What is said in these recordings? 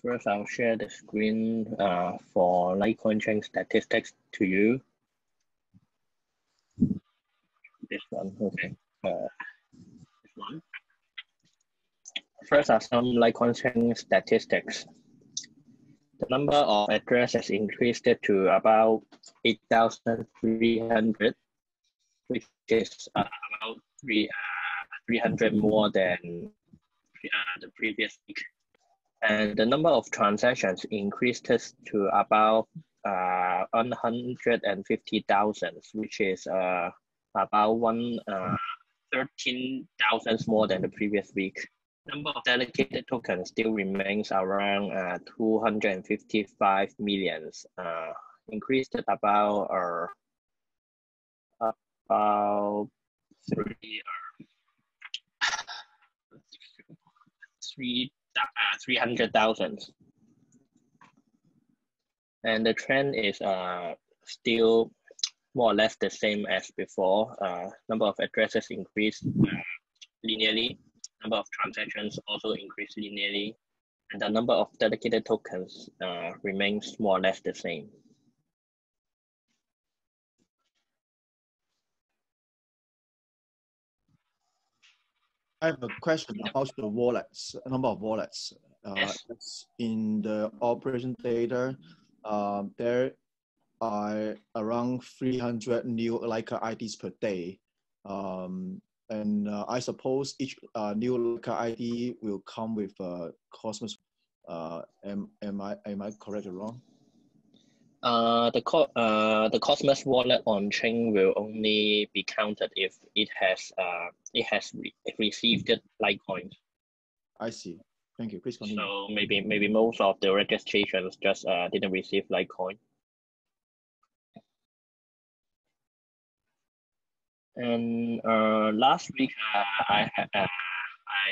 First, I'll share the screen for LikeCoin chain statistics to you. This one, okay. This one. First are some LikeCoin chain statistics. The number of addresses increased to about 8,300, which is about 300 more than the previous week. And the number of transactions increased to about 150,000, which is about 13,000 more than the previous week. Number of delegated tokens still remains around 255 million, increased about 300,000. And the trend is still more or less the same as before. Number of addresses increased linearly. Number of transactions also increased linearly. And the number of delegated tokens remains more or less the same. I have a question about the wallets, number of wallets. Yes. In the operation data, there are around 300 new IDs per day. And I suppose each new ID will come with Cosmos. Am I correct or wrong? The Cosmos wallet on chain will only be counted if it has received LikeCoin. I see. Thank you. Please continue. So maybe most of the registrations just didn't receive LikeCoin. And last week I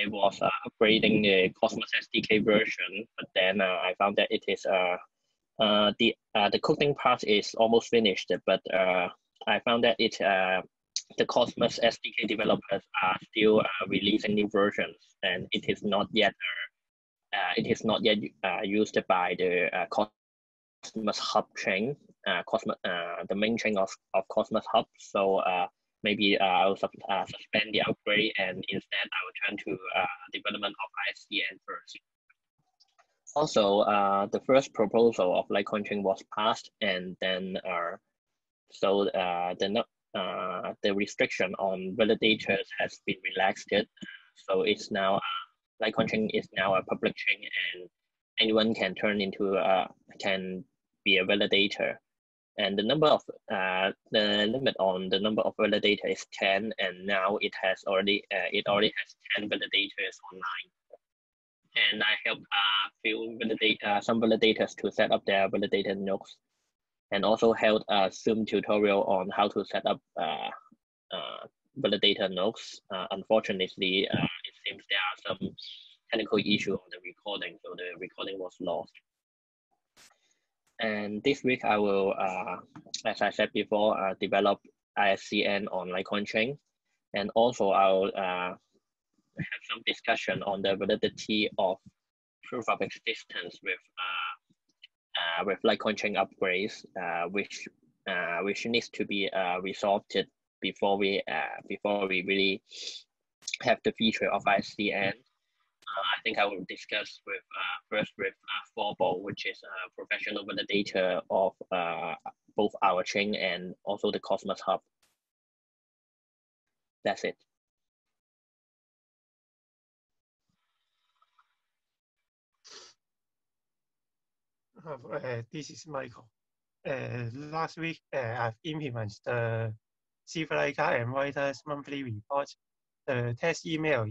was upgrading the Cosmos SDK version, but then I found that it is the coding part is almost finished, but I found that the Cosmos SDK developers are still releasing new versions, and it is not yet used by the Cosmos Hub chain, the main chain of Cosmos Hub. So maybe I'll suspend the upgrade, and instead I will turn to development of ICN first. Also, the first proposal of LikeCoin chain was passed, and then so the restriction on validators has been relaxed. So it's now LikeCoin chain is now a public chain, and anyone can can be a validator. And the number of the limit on the number of validators is 10, and now it already has 10 validators online. And I helped some validators to set up their validator nodes, and also held a Zoom tutorial on how to set up validator nodes. Unfortunately, it seems there are some technical issues on the recording, so the recording was lost. And this week I will, as I said before, develop ISCN on LikeCoin chain, and also I'll have some discussion on the validity of proof of existence with LikeCoin chain upgrades, which needs to be resolved before we really have the feature of ICN. I think I will discuss first with Forbo, which is a professional validator of both our chain and also the Cosmos Hub. That's it. This is Michael. Last week, I've implemented the Civilika and Reuters monthly report. The test email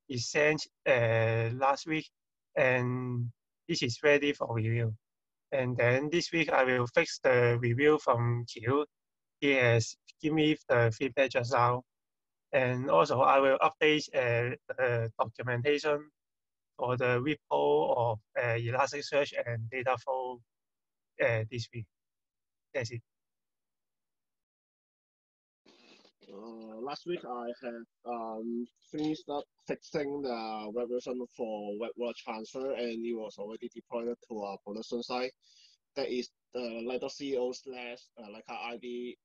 is sent last week, and this is ready for review. And then this week, I will fix the review from Q. He has given me the feedback just now. And also, I will update the documentation for the repo of Elasticsearch and Dataflow this week. That's it. Last week I had finished up fixing the web version for web wallet transfer, and it was already deployed to a production site. That is the LikeCo slash LikeCoin ID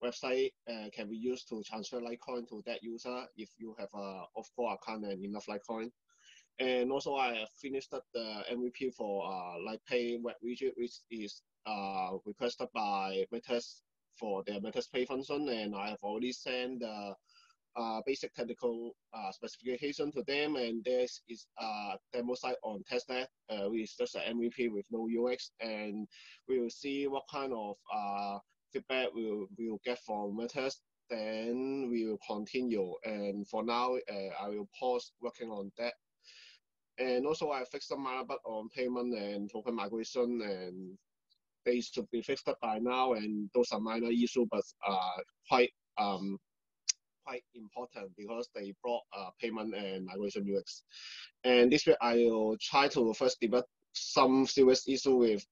website can be used to transfer LikeCoin to that user if you have a off-core account and enough LikeCoin. And also I have finished up the MVP for LikePay web widget, which is requested by Metas for their Metas Pay function, and I have already sent the basic technical specification to them, and there is a demo site on testnet, which is just an MVP with no UX, and we will see what kind of feedback we will get from Metas. Then we will continue, and for now, I will pause working on that. And also, I fixed some minor bug on payment and token migration, and they should be fixed up by now. And those are minor issues, but quite quite important because they brought payment and migration UX. And this week, I will try to first debug some serious issue with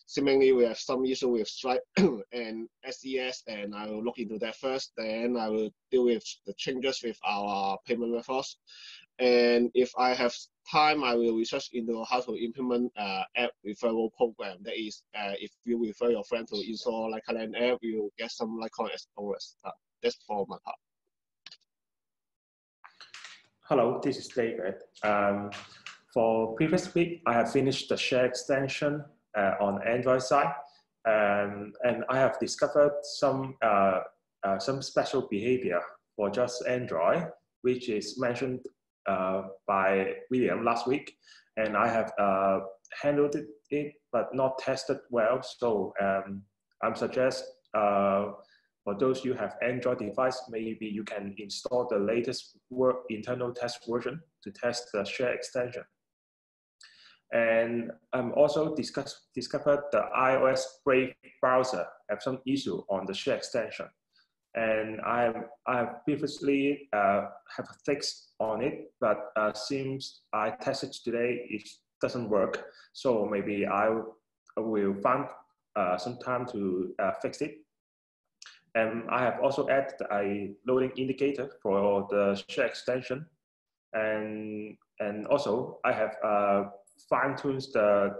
seemingly we have some issue with Stripe and SES, and I will look into that first. Then I will deal with the changes with our payment methods. And if I have time, I will research into how to implement app referral program. That is, if you refer your friend to install LikeCoin app, you will get some LikeCoin as bonus. That's for my part. Hello, this is David. For previous week, I have finished the share extension on Android side, and I have discovered some special behavior for just Android, which is mentioned by William last week, and I have handled it but not tested well. So I'm suggest for those who have Android device, maybe you can install the latest internal test version to test the share extension. And also discovered the iOS Brave browser have some issue on the share extension. And I have previously have a fix on it, but seems I tested today, it doesn't work. So maybe I will find some time to fix it. And I have also added a loading indicator for the share extension. And also I have fine-tuned the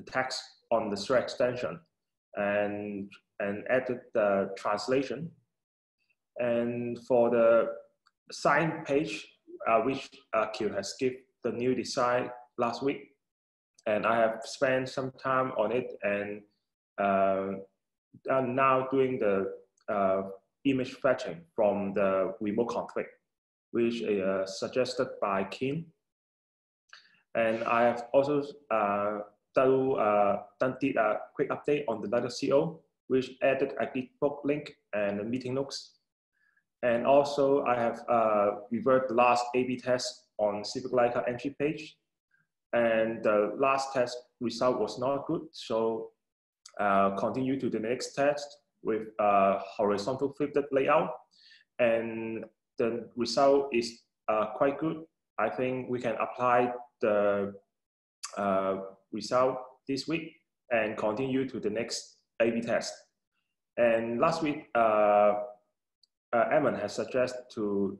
text on the share extension and added the translation. And for the sign page, which Q has given the new design last week, and I have spent some time on it, and I'm now doing the image fetching from the remote config, which is suggested by Kim. And I have also did a quick update on the LikeCo, which added a Gitbook link and meeting notes. And also I have reverted the last A/B test on Civic Leica entry page. And the last test result was not good. So continue to the next test with horizontal flipped layout. And the result is quite good. I think we can apply the result this week and continue to the next A/B test. And last week, Eamon has suggested to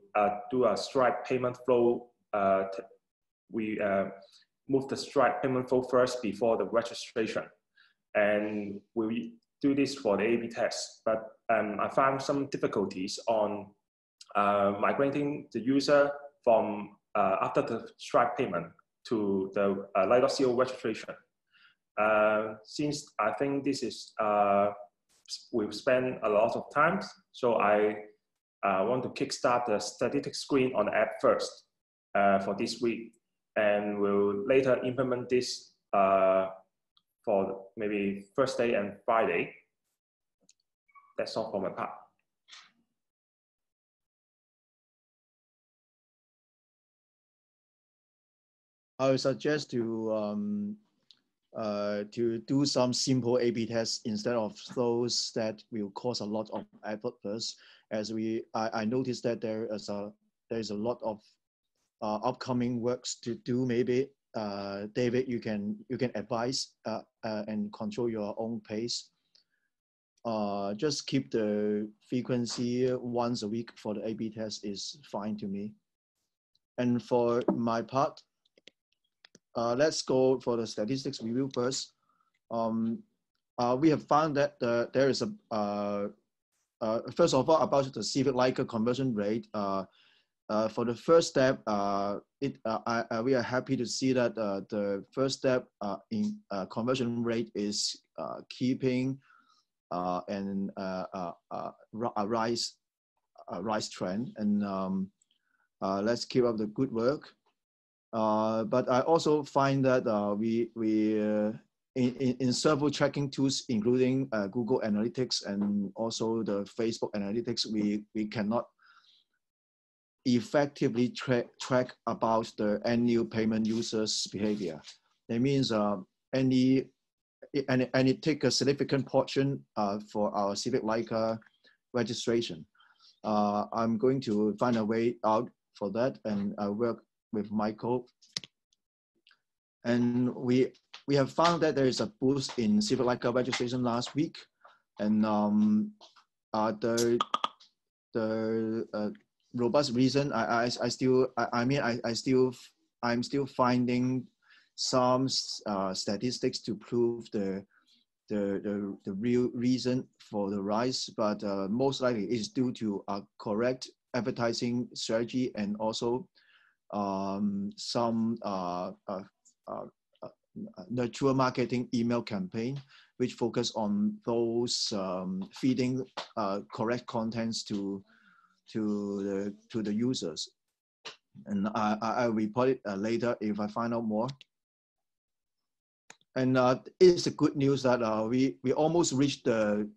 do a Stripe payment flow. We move the Stripe payment flow first before the registration. And we do this for the A/B test. But I found some difficulties on migrating the user from after the Stripe payment to the LikeCo registration. Since I think this is, we've spent a lot of time, so I want to kickstart the static screen on the app first for this week, and we'll later implement this for maybe Thursday and Friday. That's all for my part. I would suggest to do some simple A/B tests instead of those that will cause a lot of effort first. As I noticed that there is a lot of upcoming works to do. Maybe David, you can advise and control your own pace. just keep the frequency once a week for the A/B test is fine to me. And for my part, let's go for the statistics review first. We have found that there is a first of all about the civic liker conversion rate. For the first step, we are happy to see that the first step in conversion rate is keeping and a rise trend, and let's keep up the good work. But I also find that in several tracking tools, including Google Analytics and also the Facebook Analytics, we cannot effectively track about the annual payment users' behavior. That means and it take a significant portion for our civic liker registration. I'm going to find a way out for that, and I work with Michael. And we have found that there is a boost in civic liker registration last week, and the robust reason I'm still finding some statistics to prove the real reason for the rise, but most likely is due to a correct advertising strategy and also some nurture marketing email campaign, which focus on those feeding correct contents to the users. And I'll report it later if I find out more. And it's a good news that we almost reached the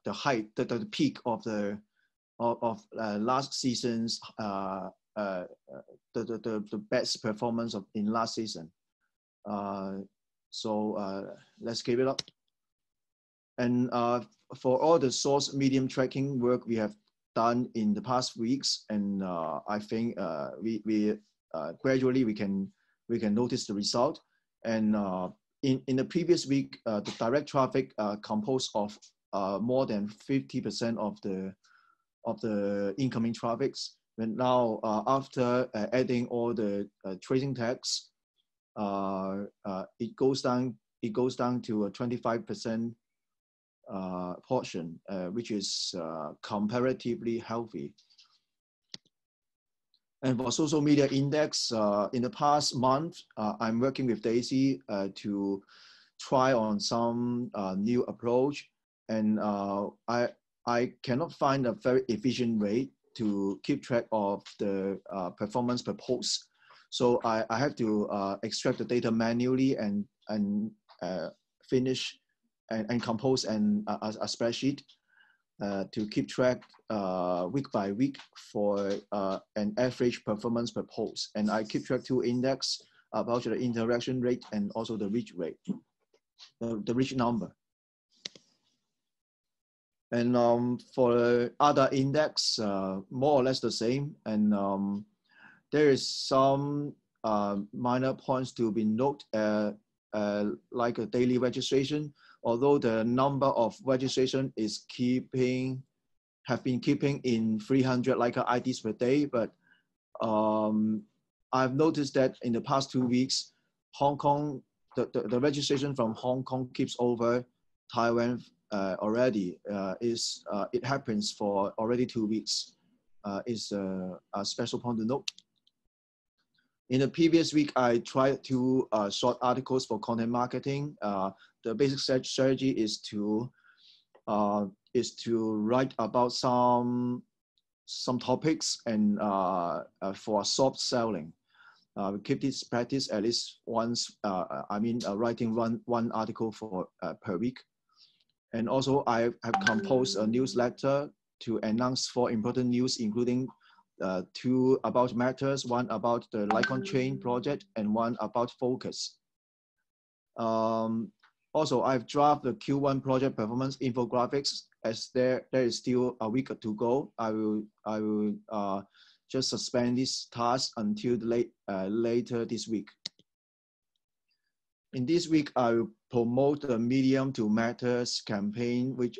height, the peak of the last season's the best performance in last season. So let's keep it up. And for all the source medium tracking work we have done in the past weeks, and I think we gradually we can notice the result. And in the previous week, the direct traffic composed of more than 50% of the incoming traffics. And now after adding all the tracing tags, it goes down to a 25% portion, which is comparatively healthy. And for social media index, in the past month, I'm working with Daisy to try on some new approach, and I cannot find a very efficient way to keep track of the performance per post. So I have to extract the data manually and finish and compose a spreadsheet to keep track week by week for an average performance per post. And I keep track two index about the interaction rate and also the reach rate, the reach number. And for other index, more or less the same. And there is some minor points to be noted, like a daily registration. Although the number of registration is have been keeping in 300 Liker IDs per day, but I've noticed that in the past 2 weeks, Hong Kong, the registration from Hong Kong keeps over Taiwan already. It happens for already 2 weeks. Is a special point to note. In the previous week, I tried to short articles for content marketing. The basic strategy is to write about some topics and for soft selling. We keep this practice at least once. Writing one article for per week. And also, I have composed a newsletter to announce 4 important news, including 2 about matters, 1 about the LikeCoin chain project, and 1 about focus. Also, I've drafted the Q1 project performance infographics. As there is still a week to go, I will just suspend this task until later this week. In this week, I will promote the Medium to Matters campaign, which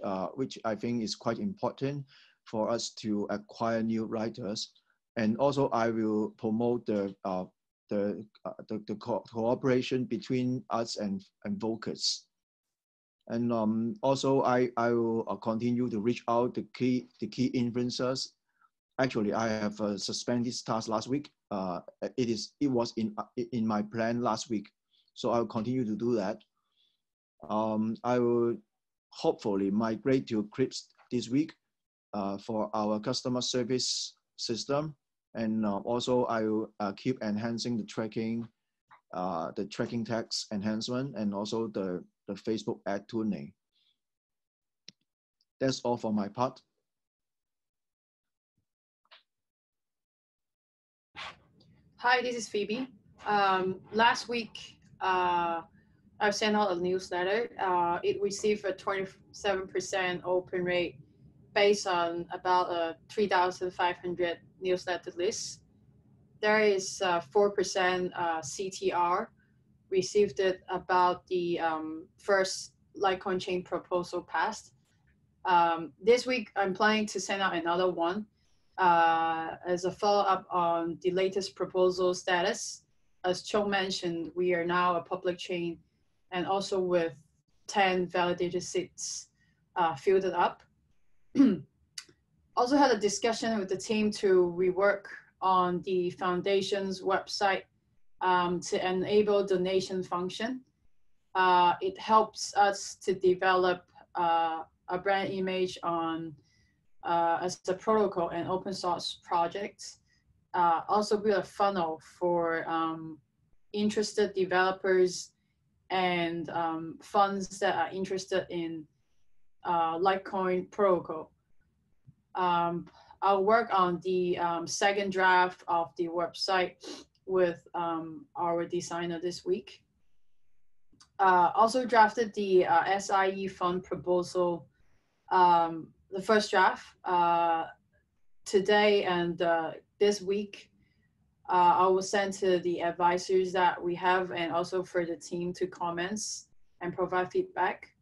I think is quite important for us to acquire new writers. And also, I will promote the cooperation between us and Vocus. And also, I will continue to reach out the key influencers. Actually, I have suspended this task last week. It was in my plan last week, so I'll continue to do that. I will hopefully migrate to Crips this week for our customer service system, and also I will keep enhancing the tracking tags enhancement, and also the Facebook ad tuning. That's all for my part. Hi, this is Phoebe. Last week, I sent out a newsletter. It received a 27% open rate based on about 3,500 newsletter lists. There is 4% CTR. Received it about the first LikeCoin chain proposal passed. This week, I'm planning to send out another one as a follow-up on the latest proposal status. As Cho mentioned, we are now a public chain, and also with 10 validated seats filled up. Also had a discussion with the team to rework on the foundation's website to enable donation function. It helps us to develop a brand image on as a protocol and open source project. Also build a funnel for interested developers and funds that are interested in LikeCoin protocol. I'll work on the second draft of the website with our designer this week. Also drafted the SIE fund proposal, the first draft today and this week. I will send to the advisors that we have, and also for the team to comments and provide feedback.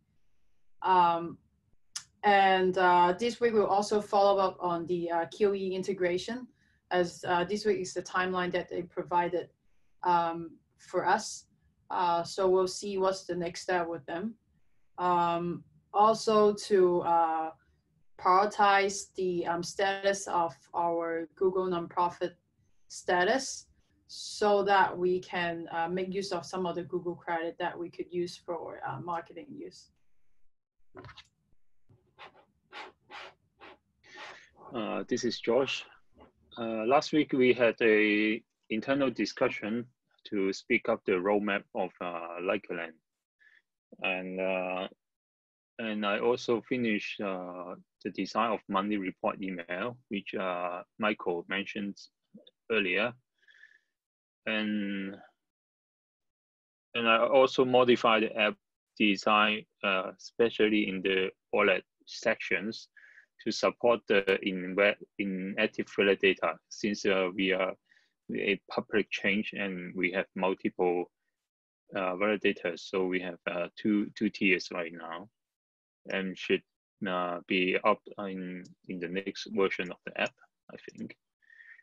This week we'll also follow up on the QE integration, as this week is the timeline that they provided for us. So we'll see what's the next step with them. Also to prioritize the status of our Google nonprofit status, so that we can make use of some of the Google credit that we could use for marketing use. This is Josh. Last week we had a internal discussion to speak up the roadmap of LikeCoin, and I also finished the design of monthly report email, which Michael mentioned earlier, and I also modified the app design, especially in the wallet sections, to support the inactive validator, since we are a public chain and we have multiple validators. So we have two tiers right now, and should be up in the next version of the app, I think.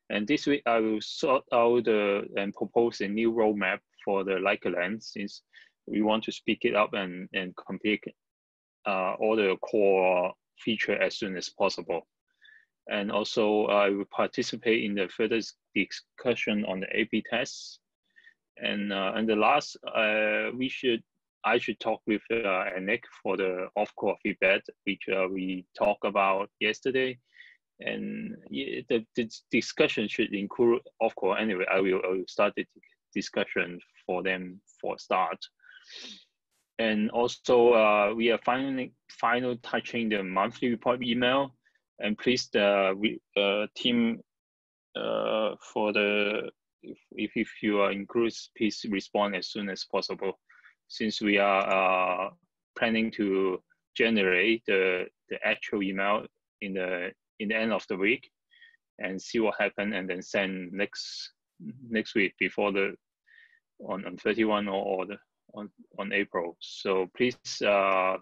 And this week I will sort out and propose a new roadmap for the LikeCoin, since we want to speed it up and complete all the core feature as soon as possible. And also I will participate in the further discussion on the A/B tests. And the last, I should talk with Nick for the off-core feedback, which we talked about yesterday. And the discussion should include off-core anyway. I will start the discussion for them for start. And also, we are final touching the monthly report email. And please, the team, for the if you are included, please respond as soon as possible, since we are planning to generate the actual email in the end of the week, and see what happens, and then send next week before on 31 or on April. So please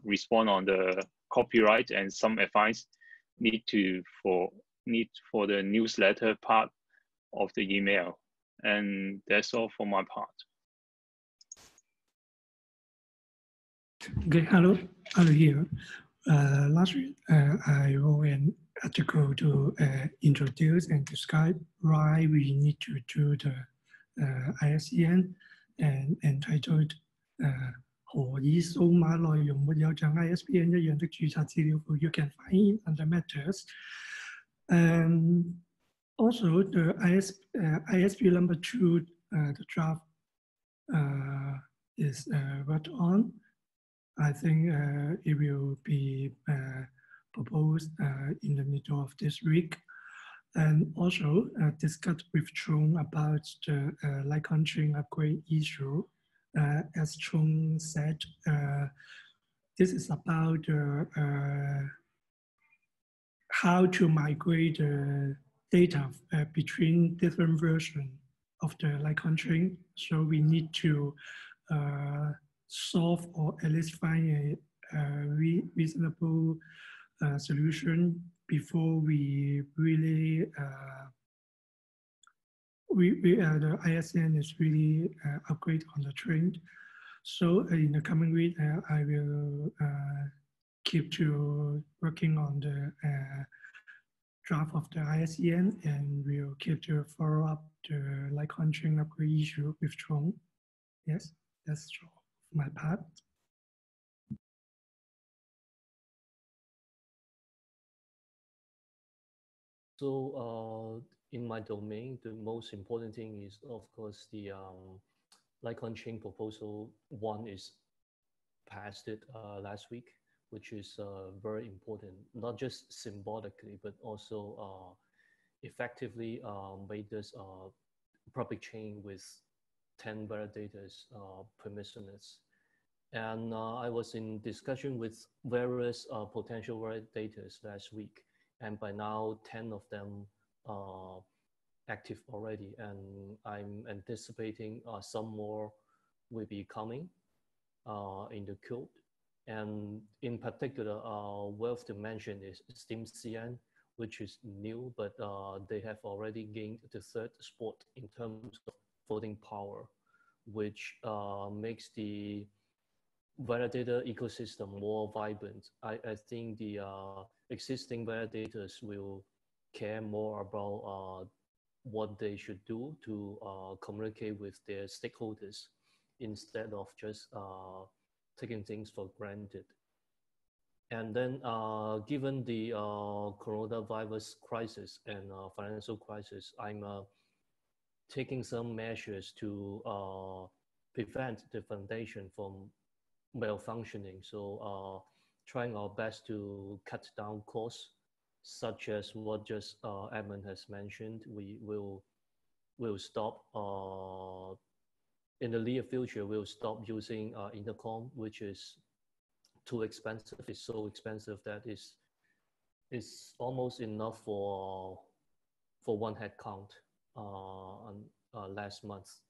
respond on the copyright and some advice need for the newsletter part of the email. And that's all for my part. Okay, hello here. Last week, I wrote an article to introduce and describe why we need to do the ISEN and entitled 何以數碼內容沒有像 ISBN 一樣的註冊資料庫 You can find it under matters. Also, the ISB number 2, the draft is worked on. I think it will be proposed in the middle of this week. And also discussed with Chung about the LikeCoin chain upgrade issue. As Chung said, this is about how to migrate the data between different versions of the LikeCoin chain. So we need to solve or at least find a reasonable solution before we really the ISN is really upgrade on the trend. So in the coming week, I will keep to working on the draft of the ISN, and we'll keep to follow up the LikeCoin chain upgrade issue with Chung. Yes, that's my part. So in my domain, the most important thing is, of course, the LikeCoin chain proposal 1 is passed it last week, which is very important, not just symbolically, but also effectively made this public chain with 10 validators permissionless. And I was in discussion with various potential validators last week. And by now, 10 of them are active already. And I'm anticipating some more will be coming in the code. And in particular, worth to mention is SteamCN, which is new, but they have already gained the 3rd spot in terms of voting power, which makes the validator ecosystem more vibrant. I think the existing validators will care more about what they should do to communicate with their stakeholders instead of just taking things for granted. And then given the coronavirus crisis and financial crisis, I'm taking some measures to prevent the foundation from malfunctioning. So trying our best to cut down costs, such as what just Edmund has mentioned. We will stop, in the near future, we'll stop using intercom, which is too expensive. It's so expensive that it's almost enough for one head count last month.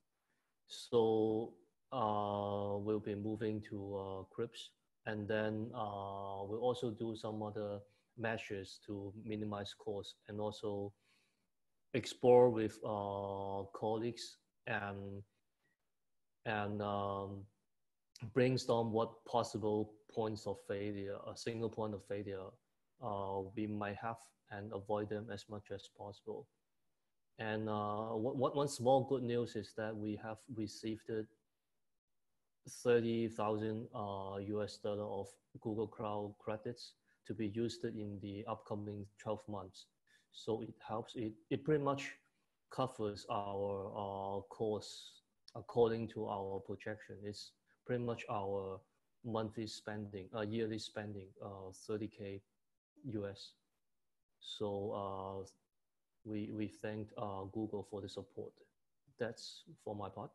So we'll be moving to Crips, and then we'll also do some other measures to minimize costs and also explore with colleagues and brainstorm what possible points of failure, a single point of failure we might have, and avoid them as much as possible. And one small good news is that we have received $30,000 US of Google Cloud credits to be used in the upcoming 12 months. So it helps, it pretty much covers our costs according to our projection. It's pretty much our monthly spending, yearly spending, 30K US. So we thank Google for the support. That's for my part.